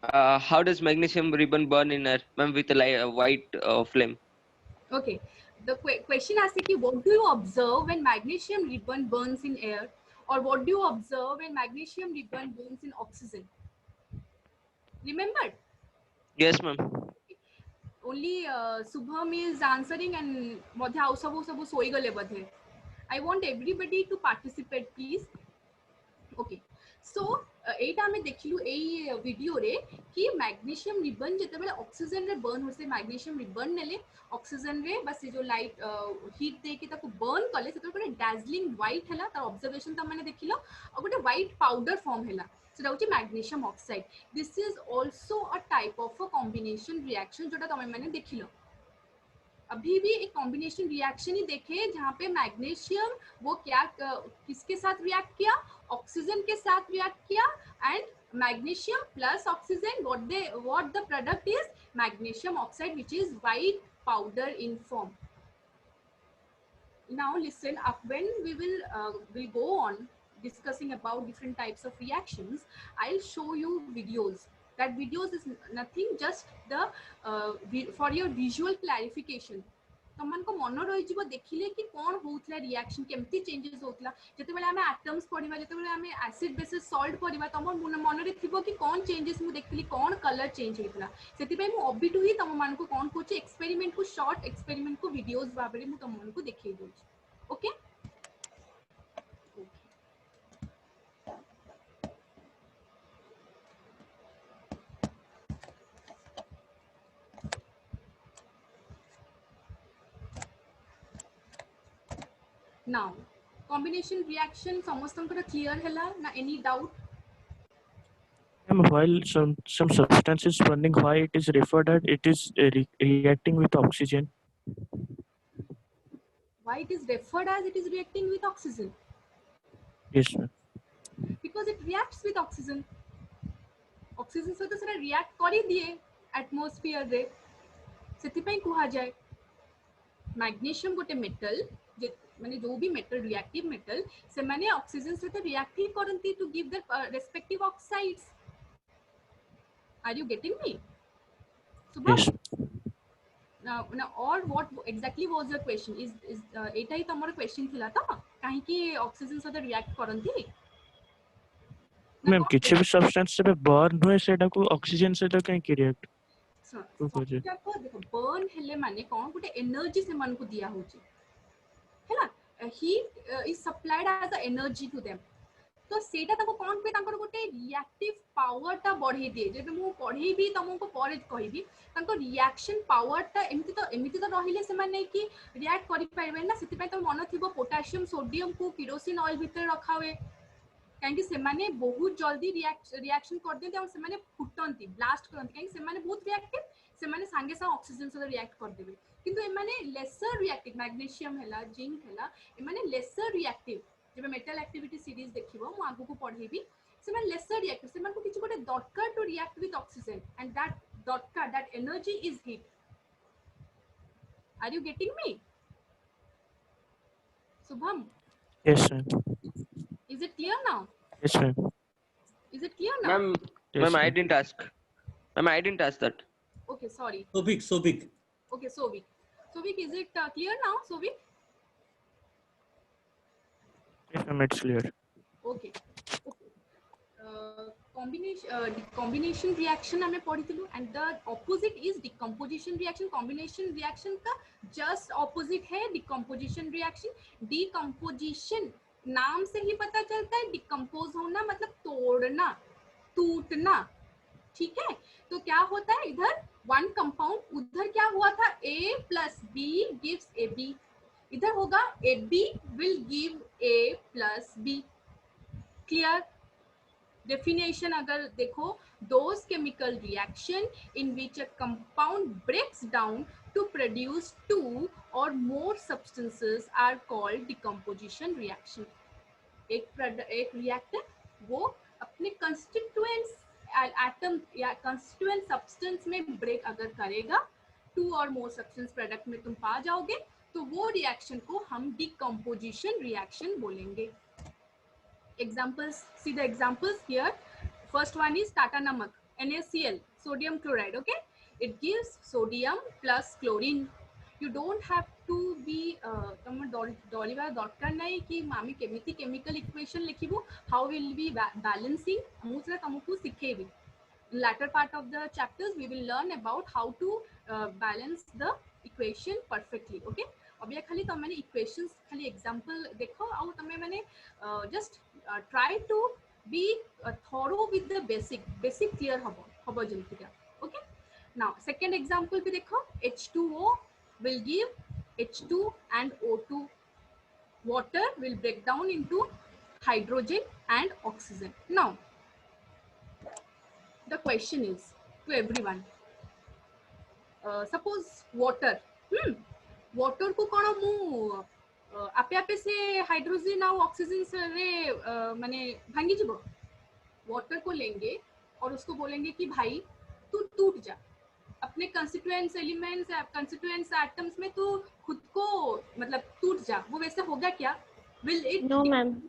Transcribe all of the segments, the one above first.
How does magnesium ribbon burn in air, ma'am, with a white flame? Okay. The question asks कि what do you observe when magnesium ribbon burns in air, or what do you observe when magnesium ribbon burns in oxygen? Remembered? Yes, ma'am. Only Subham is answering and modhe au sabu soi gale bodhe. I want everybody to participate, please. Okay. So এইটা আমি দেখিলু এই video রে কি magnesium ribbon যেতেবেলে oxygen রে burn হোসে magnesium ribbon নেলে oxygen রে বা সে जो লাইট হিট দেকি তাকে বর্ন কলে সেটা পুরা ড্যাজলিং হোয়াইট হেলা তার অবজরভেশন তা মানে দেখিলো আর গোটে হোয়াইট পাউডার ফর্ম হেলা সেটা হচ্ছে magnesium oxide this is also a type of a combination reaction जोटा তুমি মানে দেখিলো अभी भी एक कॉम्बिनेशन रिएक्शन ही देखे जहाँ पे मैग्नीशियम वो क्या किसके साथ रिएक्ट किया ऑक्सीजन के साथ रिएक्ट किया and magnesium plus oxygen what the product is magnesium oxide which is white powder in form. Now listen up when we will go on discussing about different types of reactions. I'll show you videos. That videos is nothing, just the for your visual clarification. तुमको मन रही देखिले कि कौन होउतला reaction केमती changes होउतला जेतेबेले हमें atoms पढिबा जेतेबेले हमें acid basis salt पढिबा तम मन रे थिबो कि कौन चेंजेस मु देखिली कौन कलर चेंज हेतला सेति पई मु अबिटु ही तम मान को कौन कोची एक्सपेरिमेंट को शॉर्ट एक्सपेरिमेंट को वीडियोस बाबरे मु तम मान को देखै दोछि. ओके now combination reaction समस्तंकर क्लियर हैला ना any doubt. While some substance is burning, why it is referred as it is reacting with oxygen? Why it is referred as it is reacting with oxygen? Yes, ma'am. Because it reacts with oxygen. Oxygen सहित सेटा react करी दिए atmosphere रे सेति पई कुहा जाय magnesium गोटे मेटल माने जो भी मेटल रिएक्टिव मेटल से माने ऑक्सीजन सहित रिएक्ट ही करंती to give the respective oxides. Are you getting me? Subham? Yes. Now or what exactly was your question? Is Etah he तमरो question थिला त काहे कि ऑक्सीजन सहित रिएक्ट करंती मैम किछि भी सब्सटेंस से बर्न हुए सेटा को ऑक्सीजन से तो कहीं की रिएक्ट देखो बर्न हेले माने कोन गुटे एनर्जी से मन को दिया होची हैला heat is supplied as a energy to them तो सेटा ताको कोन पे तांकर गुटे रिएक्टिव पावर ता बढ़े दिए जेबे मु पढे भी तमको परे कहिबी तांको रिएक्शन पावर ता एमिति तो रहिले से माने कि रिएक्ट करि पाइबे ना सेति पय तो मन थिबो पोटेशियम सोडियम को केरोसिन ऑयल भीतर रखा हुए कहीं से माने बहुत जल्दी रिएक्शन कर देते और से माने फुटंती ब्लास्ट करंती कहीं से माने बहुत रिएक्टिव से माने संगे संग ऑक्सीजन से रिएक्ट कर देबे किंतु ए माने लेसर रिएक्टिव मैग्नीशियम हैला जिंक हैला ए माने लेसर रिएक्टिव जब मेटल एक्टिविटी सीरीज देखिबो मु आगु को पढेबी से माने लेसर रिएक्टिव से माने को किछ गोटे दरकार to react with oxygen and that दरकार that energy is heat. Are you getting me Subham? Yes, ma'am. Is it clear now? Yes, ma'am. Is it clear now? Ma'am, Yes, ma'am, I ma'am. didn't ask. Ma'am, I didn't ask that. Okay, sorry. Sovik. Okay, Sovik. Sovik, is it clear now, Sovik? Yes, ma'am, it's clear. Okay. Combination reaction हमें पढ़ी थी and the opposite is decomposition reaction. Combination reaction का just opposite है decomposition reaction. Decomposition नाम से ही पता चलता है डिकम्पोज होना मतलब तोड़ना टूटना. ठीक है तो क्या होता है इधर वन कंपाउंड उधर क्या हुआ था A plus B gives AB इधर होगा AB will give A plus B. Clear. Definition अगर देखो those chemical reaction in which a compound breaks down to produce two or more substances are called decomposition reaction. एक reactor वो अपने constituents atom या constituent substance में break अगर करेगा two or more substance product में तुम पा जाओगे तो वो reaction को हम decomposition reaction बोलेंगे. Examples, see the examples here. First one is Tata Namak, NaCl, sodium chloride. Okay, it gives sodium plus chlorine. You don't have to be तुम डरिबा दरकार नहीं कि आम केमिति केमिकल इक्वेशन लिखिबु, हाउ विल बी बैलेंसिंग मुझे तुमको सिखेबी. Latter part of the chapters we will learn about how to balance the equation perfectly. Okay, अब ये खाली तुम मैंने equations खाली example देखो और तुम मैंने just try to be thorough with the basic clear हबो जल्दी क्या. Okay, now second example भी देखो, H2O will give H2 and O2. Water will break down into hydrogen and oxygen. Now the question is to everyone, suppose water, water को कौन मु आपे आपे से हाइड्रोजन और ऑक्सीजन से माने भांगी जीवो. वाटर को लेंगे और उसको बोलेंगे कि भाई तू टूट जा, अपने कंस्टिट्यूएंट्स एलिमेंट्स कंस्टिट्यूएंट्स एटम्स में तू खुद को मतलब टूट जा. वो वैसे होगा क्या? Will it? No, ma'am.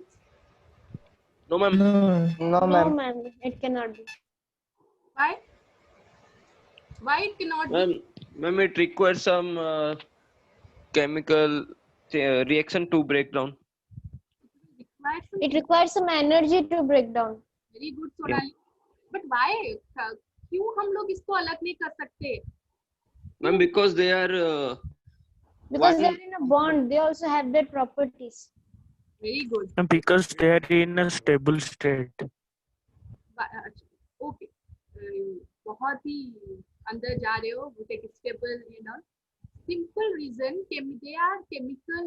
No, ma'am. No, No, ma'am. ma'am. It cannot be. Why? Why it cannot be? Ma'am, it requires some chemical reaction to break down. Requires some It requires some energy to break down. very good Sonali. But why? क्यों हम लोग इसको अलग नहीं कर सकते? Ma'am, because they are Because they one- are in a bond, they also have their properties. Very good. And because they are in a stable state. Okay. बहुत ही अंदर जा रहे हो. We take stable, you know. Simple reason, they are chemical.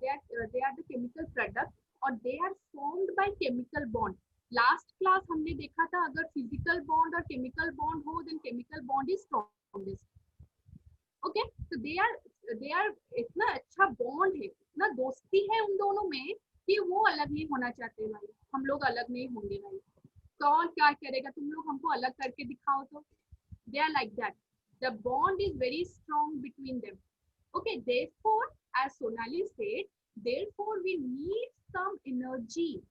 They are the chemical product, or they are formed by chemical bond. Last class हमने देखा था अगर physical bond और chemical bond हो, then chemical bond is strongest. Okay, so they are इतना अच्छा bond है, इतना दोस्ती है उन दोनों में कि वो अलग नहीं होना चाहते भाई. हम लोग अलग नहीं होंगे भाई. कौन क्या करेगा? तुम लोग हमको अलग करके दिखाओ तो. They are like that. The bond is very strong between them. Okay, therefore, as Sonali said, therefore we need some energy.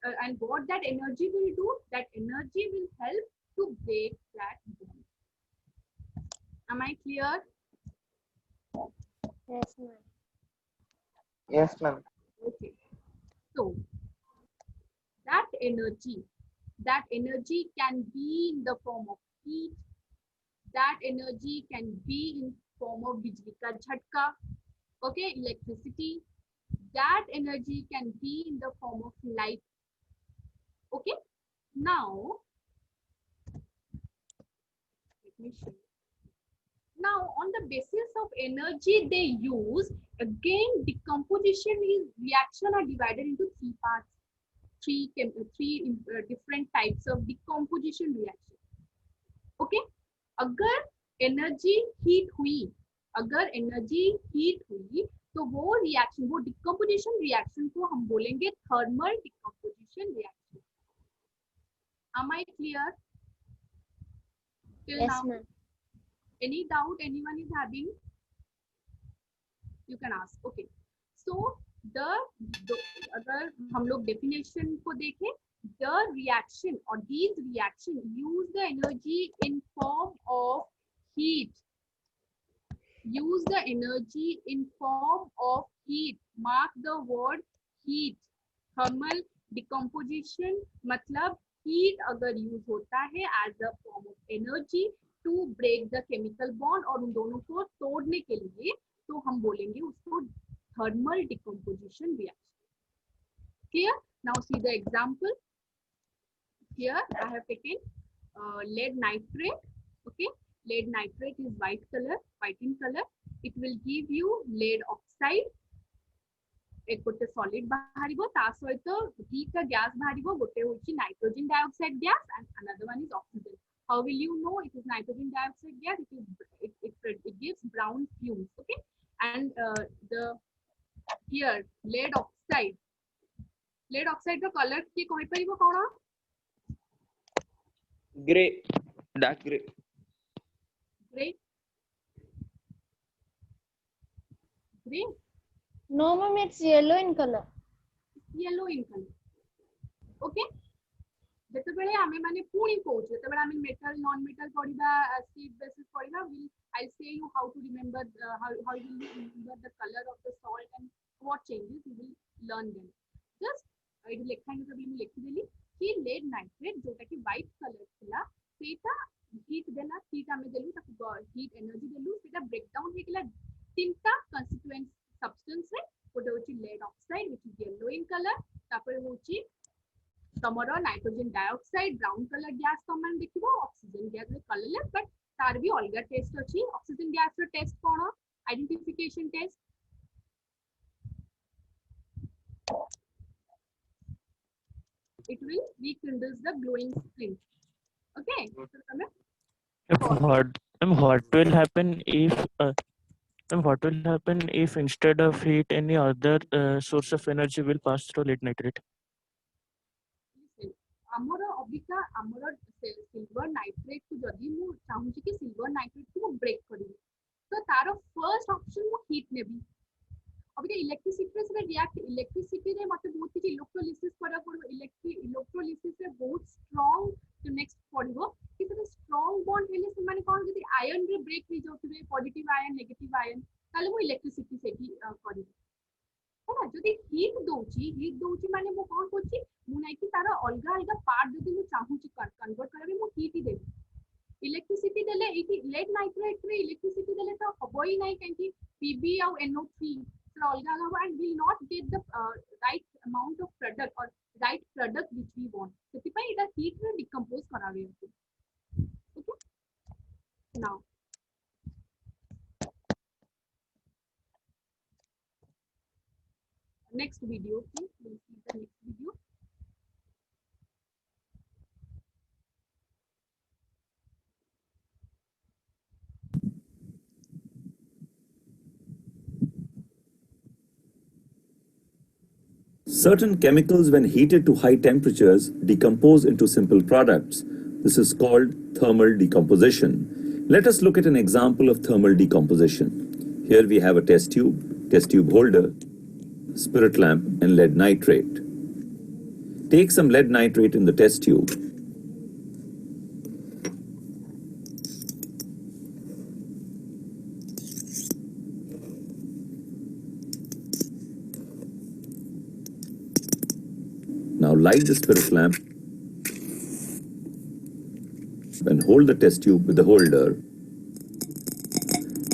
And what that energy will do? That energy will help to break that bond. Am I clear? Yes, ma'am. Yes, ma'am. Okay. So that energy can be in the form of heat. That energy can be in form of bijli ka jhatka. Okay, electricity. That energy can be in the form of light. Okay. Now, let me show you. Now, on the basis of energy they use, again decomposition is reaction are divided into three parts. Three different types of decomposition reaction. Okay. अगर energy heat हुई तो वो reaction, वो decomposition reaction को हम बोलेंगे thermal decomposition reaction. Am I clear? Till Yes, now, ma'am. any doubt anyone is having? You can ask. Okay. So अगर हम लोग definition को देखें, the reaction or these reaction use the energy in form of heat. Use the energy in form of heat. Mark the word heat. Thermal decomposition मतलब heat अगर use होता है as a form of energy to break the chemical bond और उन दोनों को तोड़ने के लिए, तो हम बोलेंगे उसको thermal decomposition reaction. Clear? Now see the example. Here I have taken lead nitrate. Okay, lead nitrate is white in color. It will give you lead oxide. एक गोटे solid बाहरिबो, ता सहित दुईटा gas बाहरिबो. गोटे होची nitrogen dioxide gas and another one is oxygen. How will you know it is nitrogen dioxide gas? It gives brown fumes. Okay, and the here lead oxide row color की कहि परिबो कोन? Gray, dark gray. Gray. No, ma'am, it's yellow in color. Yellow in color. Okay. ଯେତେବେଳେ ଆମେ ମାନେ ପୁଣି କହୁଛୁ ଯେତେବେଳେ ଆମେ metal non metal ପଢିବା acid basis ପଢିବା I'll say you how to remember how will you remember the color of the salt and what changes you will learn them just ଏଇଠି ଲେଖା ହିଁ ସବୁ ମୁଁ ଲେଖିଦେଲି कि lead nitrate जोटा कि white color थिला सेटा heat देला heat आमे देलु ताकू heat energy देलु सेटा breakdown हे गेला तीनटा constituent substance रे गोटे होची lead oxide which is yellow in color तापर होची तमरो nitrogen dioxide brown colour gas तमन देखिबो ऑक्सीजन गैस रे कलरलेस बट तार भी अलगा टेस्ट अछि ऑक्सीजन गैस रो टेस्ट कोन identification test it will rekindles the glowing flame okay so tame What will happen if what will happen if instead of heat any other source of energy will pass through lead nitrate? ଆମର ଅବିକା ଆମର silver nitrate କୁ ଯଦି ମୁଁ ଚାହୁଁଛି କି silver nitrate କୁ ମୁଁ ବ୍ରେକ୍ କରିବି ତ ତାର ଫର୍ଷ୍ଟ ଅପସନ ମୁଁ ହିଟ୍ ନେବି ଅବିକା ଇଲେକ୍ଟ୍ରିସିଟି ରେ ସେଟା ରିଆକ୍ଟ ଇଲେକ୍ଟ୍ରିସିଟି ରେ ମତେ ବହୁତ କିଛି ଇଲେକ୍ଟ୍ରୋଲିସିସ୍ କରିବାକୁ ପଡିବ ଇଲେକ୍ଟ୍ରୋଲିସିସ୍ ରେ ବହୁତ ଷ୍ଟ୍ରଙ୍ଗ ନେକ୍ସଟ ପଡିବ କି ସେଟା ଷ୍ଟ୍ରଙ୍ଗ ବଣ୍ଡ ହେଲେ ସେମାନେ କଣ ଯଦି ଆୟନ ରେ ବ୍ରେକ୍ ହେଇ ଯାଉଥିବେ ପଜିଟିଭ ଆୟନ ନେଗେଟିଭ ଆୟନ ତାହେଲେ ମୁଁ ଇଲେକ୍ଟ୍ରିସିଟି ସେଠି କରିବି ହେଲା ଯଦି ହିଟ୍ ମାନେ ମୁଁ କଣ କରୁଛି ମୁଁ ନାଇକି ତାର ଅଲଗା ଅଲଗା ପାର୍ଟ ଯଦି ମୁଁ ଚାହୁଁଛି କନଭର୍ଟ କରିବା ମୁଁ ହିଟ୍ ହି ଦେବି ଇଲେକ୍ଟ୍ରିସିଟି ଦେଲେ ଏଇଠି lead nitrate ରେ ଇଲେକ୍ଟ୍ରିସିଟି ଦେଲେ ତ ହବ ହି ନାହିଁ କାହିଁକି Pb ଆଉ NO3 ସେଟା ଅଲଗା ଅଲଗା ହବ and will not get the right amount of product or right product which we want ସେଥିପାଇଁ ଏଟା heat ରେ decompose କରାବେ okay now next video please we'll see the next video Certain chemicals, when heated to high temperatures, decompose into simple products. This is called thermal decomposition. Let us look at an example of thermal decomposition. Here we have a test tube holder, spirit lamp, and lead nitrate. Take some lead nitrate in the test tube. Now light the spirit lamp and hold the test tube with the holder.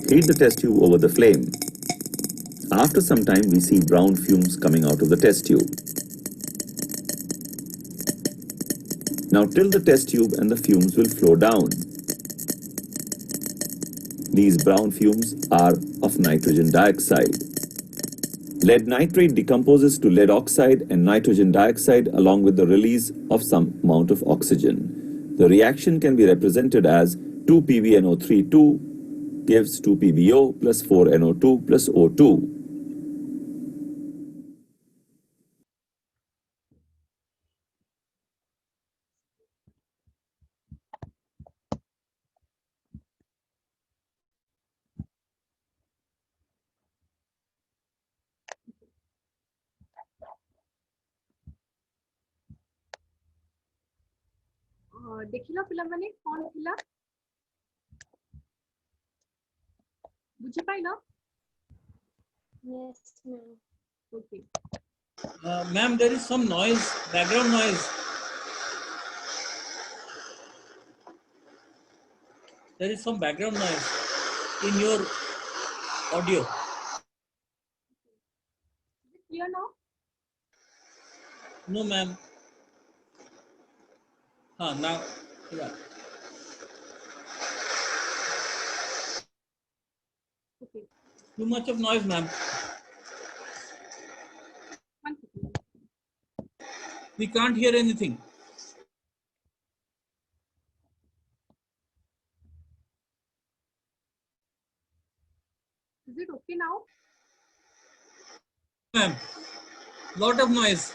Heat the test tube over the flame. After some time, we see brown fumes coming out of the test tube. Now tilt the test tube and the fumes will flow down. These brown fumes are of nitrogen dioxide. Lead nitrate decomposes to lead oxide and nitrogen dioxide along with the release of some amount of oxygen. The reaction can be represented as 2PbNO3 gives 2PbO plus 4NO2 plus O2. देखिला पिला माने कोन थिला बुझी पाइला Yes, ma'am. okay Ma'am, there is some noise, background noise. There is some background noise in your audio. is it clear now No, ma'am. Now, yeah. okay Too much of noise, ma'am. one second We can't hear anything. is it okay now Ma'am, lot of noise.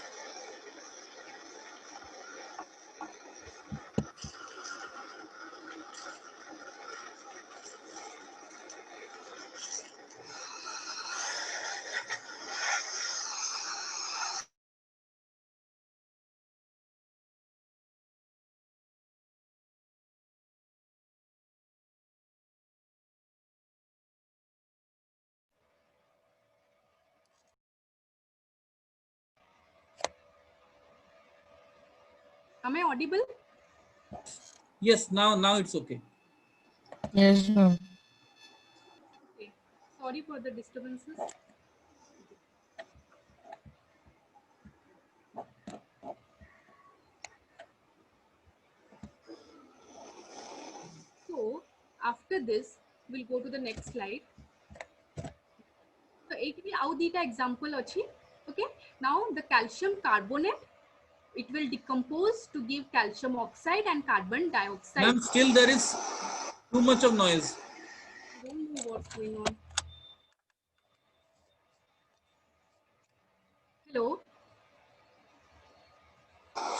Am I audible? Yes, now it's okay. Yes, ma'am. Okay. Sorry for the disturbances. So after this, we'll go to the next slide. So ଏଇଠି ଆଉ ଦିଟା example ଅଛି. Okay. Now the calcium carbonate, it will decompose to give calcium oxide and carbon dioxide. Ma'am, still there is too much of noise. I don't know what's going on. Hello.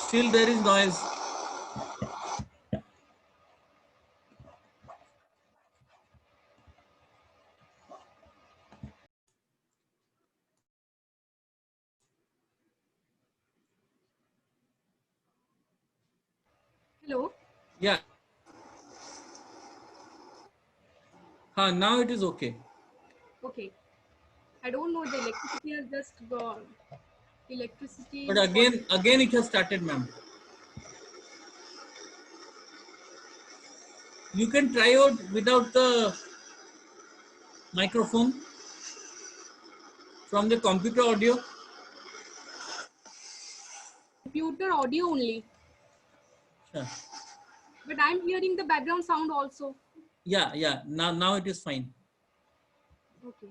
Still there is noise. Hello. Yeah. Now it is okay. Okay. I don't know, the electricity has just gone. Electricity. But again it has started, ma'am. You can try out without the microphone from the computer audio. Computer audio only. Sure. But I'm hearing the background sound also. Yeah. Now it is fine. Okay.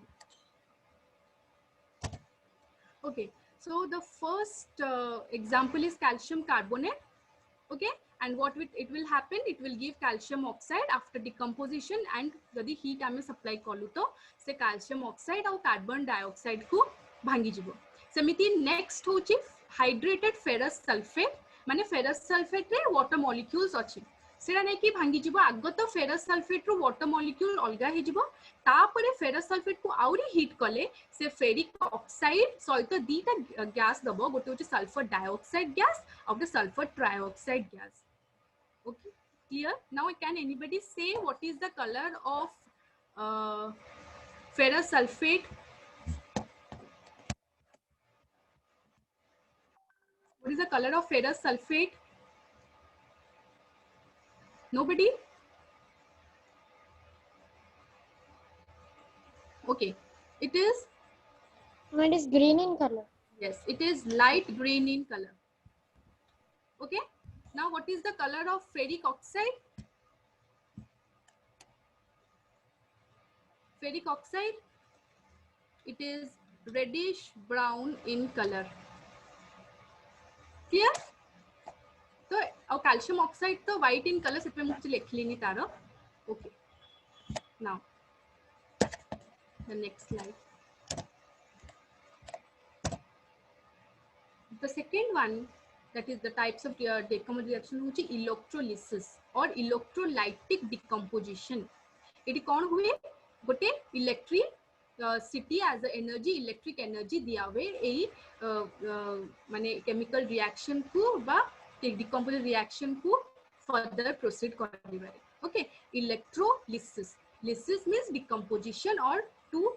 Okay. So the first example is calcium carbonate. Okay. And what it will happen, it will give calcium oxide after decomposition, and the heat ame supply कलु तो से calcium oxide और carbon dioxide को भांगी जिवो. सेमिति next होची hydrated ferrous sulfate, माने ferrous sulfate रे water molecules अछि. सेरा नै कि भांगी जिवो. आगो तो ferrous sulfate रो water molecule अलगा हे जिवो. तापरे ferrous sulfate को आउरी heat कले से ferric oxide सहित दीटा gas दबो. गोटे होची sulfur dioxide gas और the sulfur trioxide gas. Okay, clear? Now can anybody say what is the color of ferrous sulfate? What is the color of ferrous sulfate? Nobody? Okay, it is, It is green in color. yes, it is light green in color. Okay, now what is the color of ferric oxide? Ferric oxide, it is reddish brown in color. Clear? तो calcium oxide तो white in color, सिर्फ मुझे लिख लेनी तारो. Okay. Now the next slide. The second one, that is the types of decomposition reaction, which is electrolysis or electrolytic decomposition. It is कौन हुए गोटे electricity as a energy, electric energy दिया हुए यही माने chemical reaction को बा decomposition reaction को further proceed करिबारे. Okay, electrolysis. Lysis means decomposition or to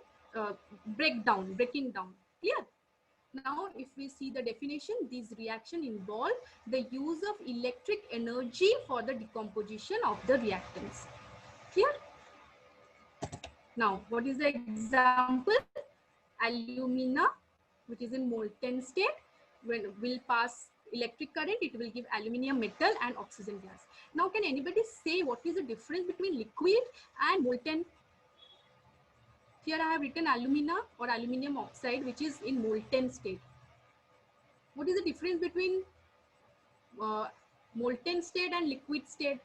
breaking down. Clear? Now, if we see the definition, these reactions involve the use of electric energy for the decomposition of the reactants. Clear? Now, what is the example? Alumina, which is in molten state, when will pass electric current, it will give aluminium metal and oxygen gas. Now, can anybody say what is the difference between liquid and molten? Here I have written alumina or aluminium oxide, which is in molten state. What is the difference between molten state and liquid state?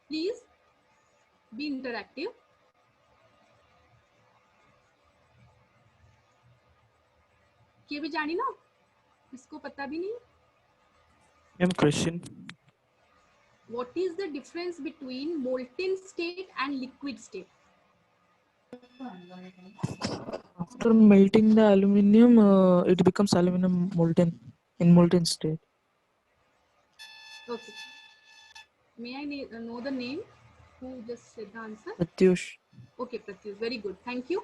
Please be interactive. ये भी जानी ना, इसको पता भी नहीं. Same question. What is the difference between molten state and liquid state? After melting the aluminium, it becomes aluminum molten in molten state. Okay. May I know the name? Who just said the answer? Pratyush. Okay, Pratyush, very good. Thank you.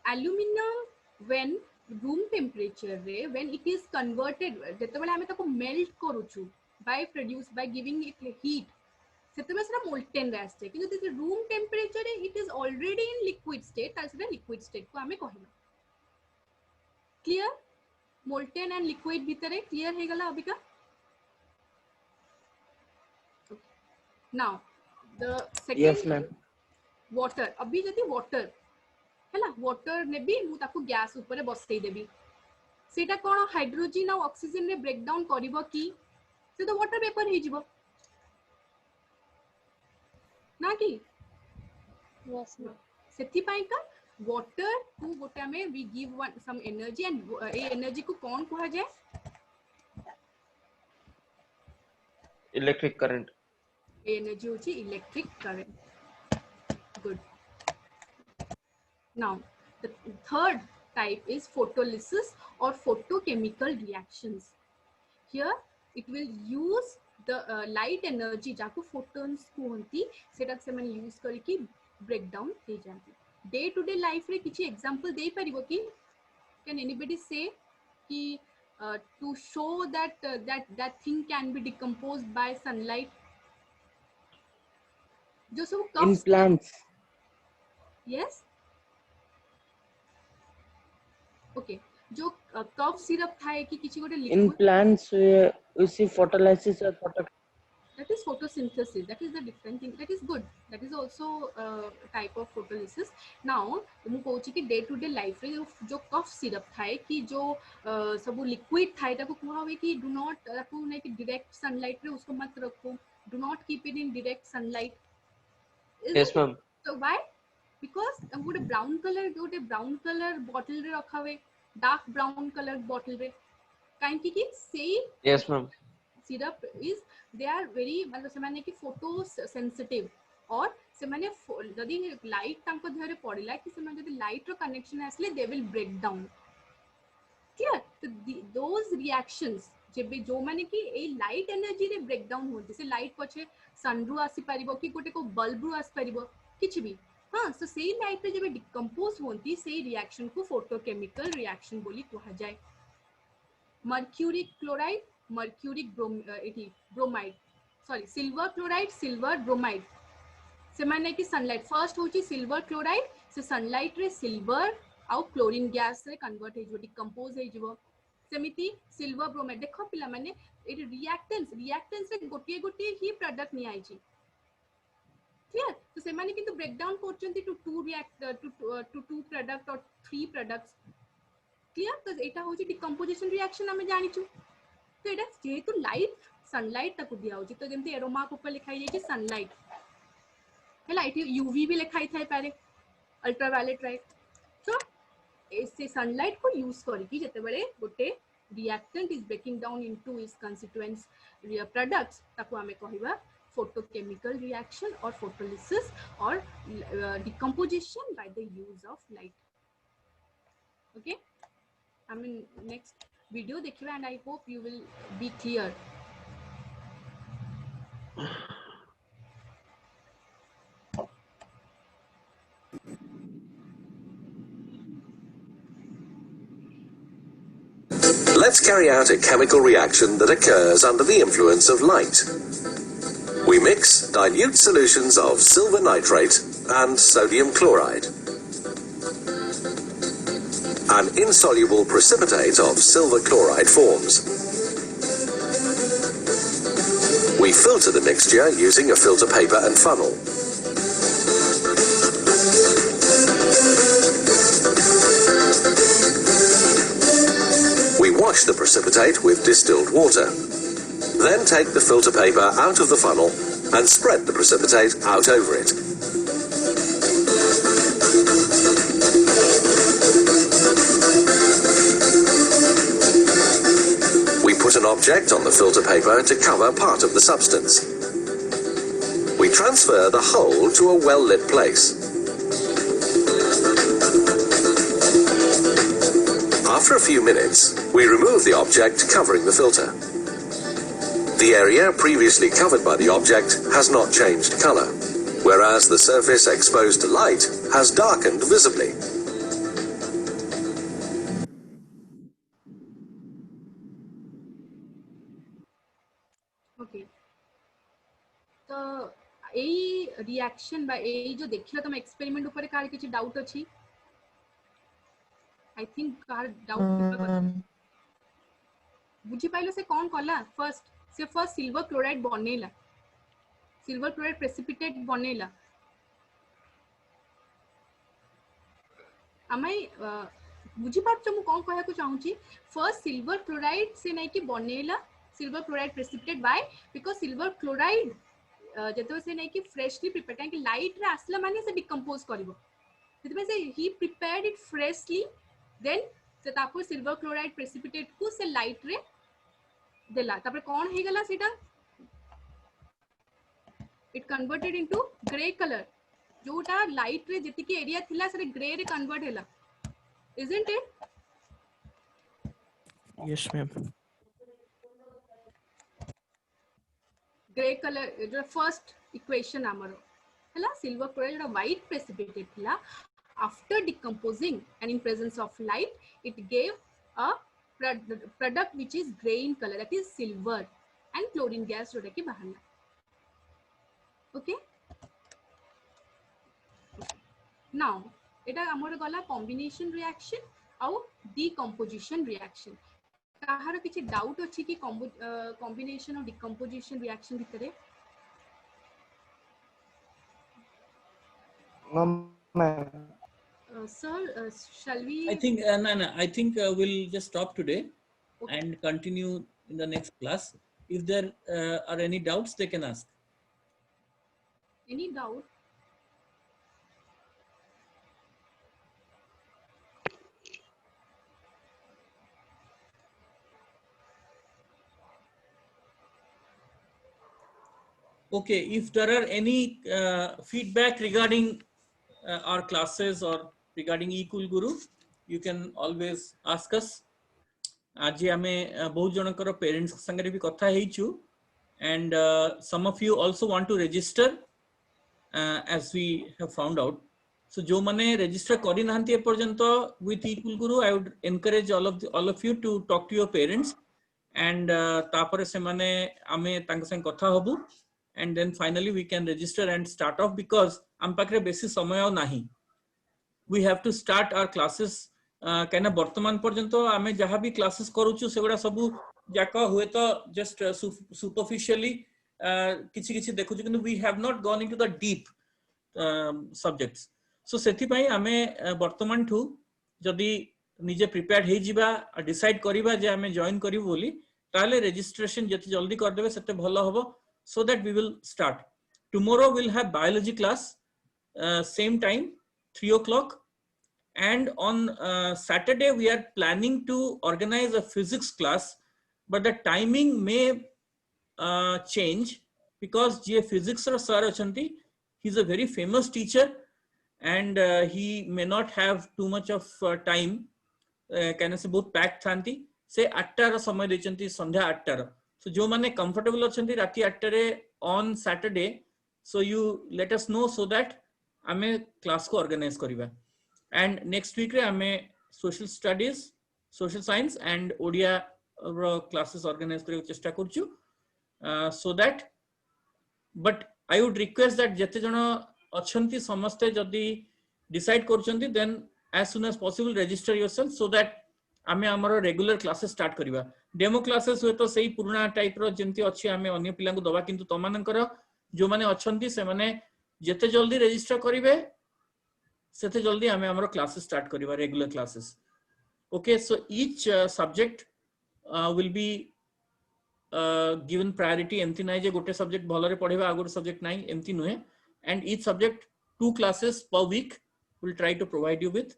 Aluminum, when room temperature रे when it is converted जेतेबेले हमें ताको melt करूछु by giving it heat सेतेबेले सेटा molten रे आस्ते किंतु जति room temperature रे it is already in liquid state तार सेटा liquid state को हमें कहना clear molten and liquid भितरे clear हे गला अभी का now the second Yes, ma'am. water अभी जति water हैला वाटर ने भी मु ताको गैस ऊपर बसई देबी सेटा कोन हाइड्रोजन और ऑक्सीजन रे ब्रेक डाउन करबो की से तो वाटर वेपर हे जिवो ना की Yes, ma'am. सेथि पई का वाटर को गोटा में we give one some energy and ए एनर्जी को कोन कहा जाय इलेक्ट्रिक करंट ए एनर्जी होची electric current good now the third type is photolysis or photochemical reactions here it will use the light energy जाको photons कहंती सेटा से मन यूज करके ब्रेक डाउन हे जानती डे टू डे लाइफ रे किछि एग्जांपल दे परिबो कि कैन एनीबॉडी से कि to show that that thing can be decomposed by sunlight जो सब In plants. yes ओके जो कफ सिरप थाए कि किछि गोटे In liquid plants, we see photolysis or photo. that is photosynthesis that is the different thing that is good that is also type of photolysis now मु कहूची कि day to day life रे जो cough syrup थाए कि जो सब liquid थाए ताको कुहा होवे कि डू नॉट ताको नै कि डायरेक्ट सनलाइट रे उसको मत रखो do not keep it in direct sunlight yes ma'am so why because गोटे ब्राउन कलर बॉटल रे रखा हुए डार्क ब्राउन कलर बॉटल रे काहे कि same yes ma'am syrup is they are very मतलब से माने कि फोटो सेंसिटिव और से माने जदी लाइट तांको देहरे पड़िला कि से माने जदी लाइट रो कनेक्शन आसले they will break down clear तो दोस रिएक्शंस जेबे जो माने कि ए लाइट एनर्जी रे ब्रेक डाउन होती से लाइट पछे सन रु आसी परिबो कि गोटे को बल्ब रु आसी परिबो किछि भी हाँ सो सेम लाइट रे जेबे डिकम्पोज होती से रिएक्शन को फोटोकेमिकल रिएक्शन बोली कहा जाए mercuric chloride mercuric bromide sorry silver chloride silver bromide से माने कि सनलाइट फर्स्ट होची सिल्वर क्लोराइड से सनलाइट रे सिल्वर आउ क्लोरीन गैस रे कन्वर्ट हे जो डिकम्पोज हे जो सेमिति सिल्वर ब्रोमाइड देखो पिला माने ए रिएक्टेंस रे गोटे ही प्रोडक्ट नि आइची क्लियर तो से माने किंतु ब्रेक डाउन करचंती टू टू प्रोडक्ट और 3 प्रोडक्ट्स क्लियर तो एटा होची डिकम्पोजिशन रिएक्शन हमें जानिचु तो एटा जेतु लाइट सनलाइट तक दिया होची तो जेमते एरोमा ऊपर लिखाई जाय कि सनलाइट हैला एटी यूवी भी लिखाई थाय पारे अल्ट्रावायलेट राइट तो ऐसे सनलाइट को यूज करके जते बेले गोटे reactant is breaking down into its constituents products ताको हमें कहबा photochemical reaction or photolysis or decomposition by the use of light. Okay, I mean next video dekhiba and I hope you will be clear. Let's carry out a chemical reaction that occurs under the influence of light. We mix dilute solutions of silver nitrate and sodium chloride. An insoluble precipitate of silver chloride forms. We filter the mixture using a filter paper and funnel. We wash the precipitate with distilled water. Then take the filter paper out of the funnel and spread the precipitate out over it. We put an object on the filter paper to cover part of the substance. We transfer the whole to a well-lit place. After a few minutes, we remove the object covering the filter. The area previously covered by the object has not changed color, whereas the surface exposed to light has darkened visibly. AE reaction बा एई जो देखिला तुम experiment ऊपर car किछि doubt अछि I think car doubt बुझी pilo से कौन कला फर्स्ट सिल्वर क्लोराइड बनेला सिल्वर क्लोराइड प्रेसिपिटेट बनेला आमै बुझी पाछ मु कौन कहया को चाहूची फर्स्ट सिल्वर क्लोराइड से नै कि बनेला silver chloride precipitate by because silver chloride जेतो से नै कि फ्रेशली प्रिपेयर्ड काहे कि लाइट रे आसला माने से डिकंपोज करबो जेते से ही प्रिपेयर्ड इट फ्रेशली देन से तापर सिल्वर क्लोराइड प्रेसिपिटेट को से लाइट रे देला तापर कोन हे गला सेटा it converted into grey colour जोटा लाइट रे जति के एरिया थिला से ग्रे रे कन्वर्ट हैला isn't it Yes, ma'am. Grey colour जो फर्स्ट इक्वेशन हमरो हैला सिल्वर क्लोराइड जो व्हाइट प्रेसिपिटेट थिला after decomposing and in presence of light it gave a product which is grey in colour that is silver and chlorine gas जोटा कि बाहरला okay now एटा हमर गला combination reaction आउ डिकंपोजिशन reaction काहार किछि doubt अछि कि कॉम्बिनेशन और डिकंपोजिशन रिएक्शन भितरे sir shall we I think I think we'll just stop today and continue in the next class. If there are any doubts, they can ask. any doubt Okay, if there are any feedback regarding our classes or regarding eCool Guru, you can always ask us. आज आमे बहुत जनकर parents संगे भी कथा हेइछु and some of you also want to register as we have found out. So जो माने register करि नाहंती ए पर्यंत with eCool Guru, I would encourage all of you to talk to your parents and तापर से माने आमे तांग संग कथा हबु and then finally we can register and start off because am pakre besi samay nahi. We have to start our classes कहना वर्तमान पर्यंत आमे जहाँ भी क्लासेस करूछु सेगुडा सबु जाका हुए तो just superficially किछि किछि देखुछु किंतु we have not gone into the deep subjects. So सेथि पई आमे वर्तमान ठू जदी निजे प्रिपेयर्ड हे जिबा डिसाइड करिबा जे आमे जॉइन करिवु बोली ताले रजिस्ट्रेशन जति जल्दी कर देबे सेते भलो हबो so that we will start. Tomorrow we'll have biology class same time 3 o'clock. And on Saturday, we are planning to organize a physics class, but the timing may change because GA physics sir achanti, he's a very famous teacher and he may not have too much of time. Can I say both packed thanti? Say 8 samay dechanti sandhya 8 So जो माने comfortable achanti rati 8 on Saturday, so you let us know so that ame class ko organize kariba. And next week re ame social studies, social science and odia classes organize kare chesta kurchu so that but I would request that jete jana achanti samaste jodi decide korchanti then as soon as possible register yourself so that ame amaro regular classes start kariba. Demo classes हुए तो सही पुराना type रो जेंति अछि आमे अन्य पिला को दबा किंतु तमानकर जो माने अछंती से माने जेते जल्दी रजिस्टर करिवे सेते जल्दी आमे हमरो क्लासेस स्टार्ट करिवा regular classes. Okay, so each subject will be given priority एमती नाही जे गोटे सब्जेक्ट भलरे पढिबा आ गोटे सब्जेक्ट नाही एमती नुहे and each subject 2 classes per week will try to provide you with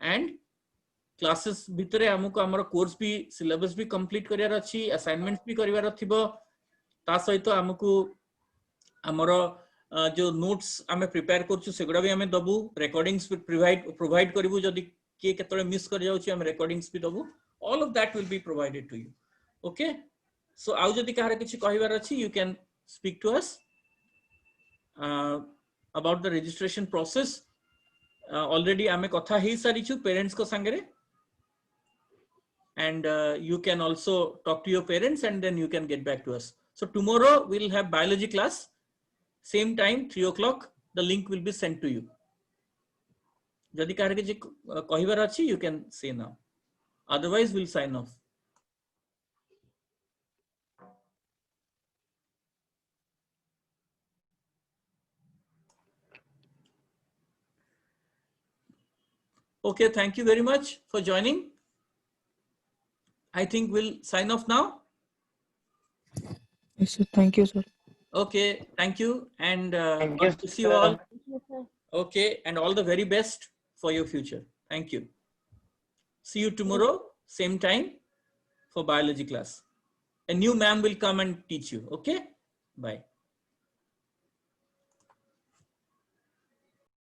and classes भितरे हमको हमर कोर्स भी सिलेबस भी कंप्लीट करियार अछि असाइनमेंट्स भी करिवार थिबो ता सहित हमको हमर जो नोट्स हमें प्रिपेयर करछु सेगुडा भी हमें दबु रिकॉर्डिंग्स प्रोवाइड करबु जदी के केतरे मिस कर जाउछि हम रिकॉर्डिंग्स भी दबु all of that will be provided to you. Okay, so आउ जदी कहार किछि कहिवार अछि you can speak to us about the registration process. Already हमें कथा ही सारिछु पेरेंट्स को संगरे and you can also talk to your parents and then you can get back to us. So tomorrow we'll have biology class same time 3 o'clock the link will be sent to you. Jodi kahar ke je kahibar achi, you can say now, otherwise we'll sign off. Okay, thank you very much for joining. I think we'll sign off now. Yes, sir. Thank you, sir. Okay, thank you, and Thank God you, bless you sir. all. Okay, and all the very best for your future. Thank you. See you tomorrow, same time for biology class. A new ma'am will come and teach you. Okay, bye.